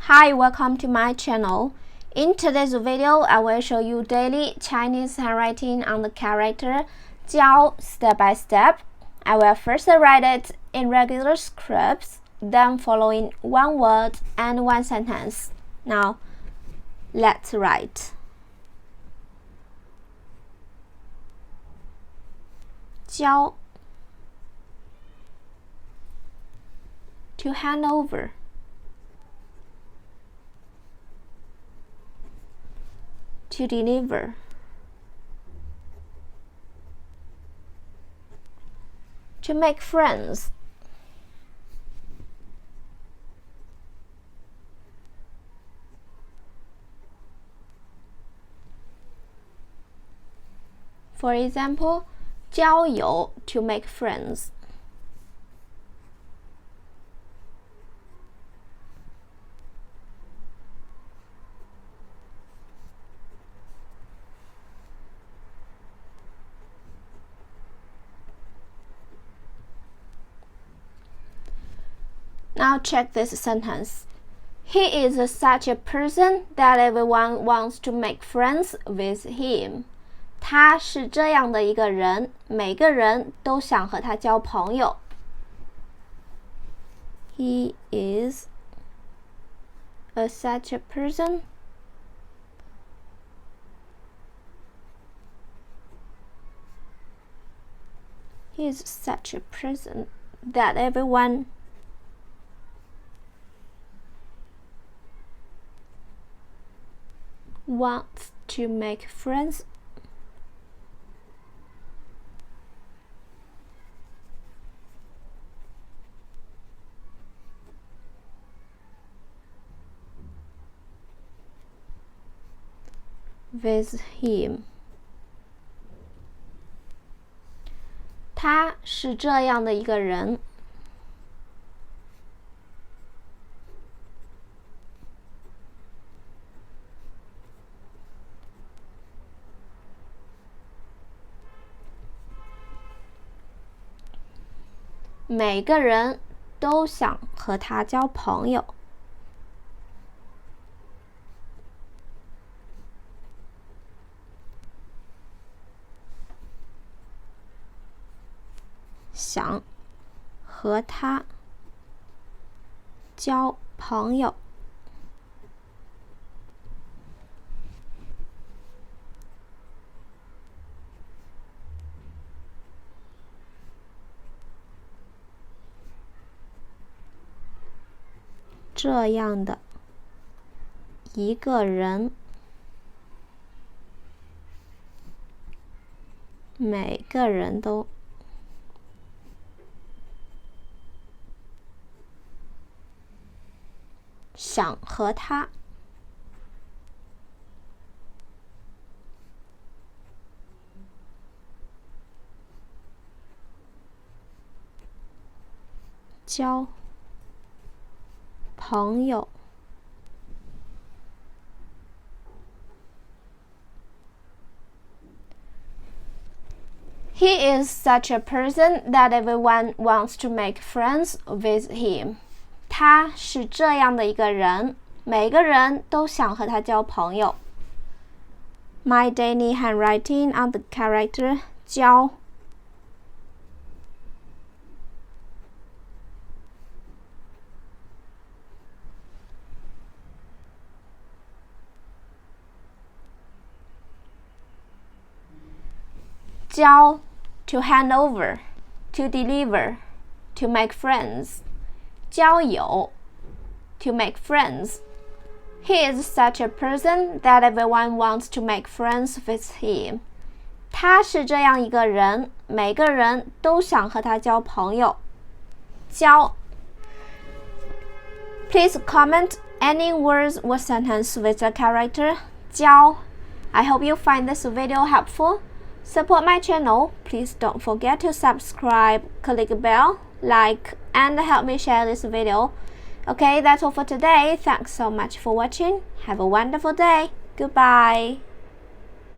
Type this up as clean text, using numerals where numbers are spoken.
Hi, welcome to my channel. In today's video, I will show you daily Chinese handwriting on the character jiāo step by step. I will first write it in regular scripts, then following one word and one sentence. Now, let's write. Jiāo. To hand over. To deliver. To make friends. For example, 交友 to make friends. Now check this sentence. He is such a person that everyone wants to make friends with him. 他是这样的一个人，每个人都想和他交朋友。He is such a person He is such a person that everyone wants to make friends with him. 他是这样的一个人。每个人都想和他交朋友。想和他交朋友。这样的一个人，每个人都想和他交朋友。He is such a person that everyone wants to make friends with him. 他是这样的一个人，每个人都想和他交朋友。My daily handwriting on the character 交。交 to hand over, to deliver, to make friends. 交友 to make friends. He is such a person that everyone wants to make friends with him. 他是这样一个人，每个人都想和他交朋友。交 Please comment any words or sentence with the character 交. I hope you find this video helpful. Support my channel. Please don't forget to subscribe, click the bell, like, and help me share this video. Okay, that's all for today. Thanks so much for watching. Have a wonderful day. Goodbye.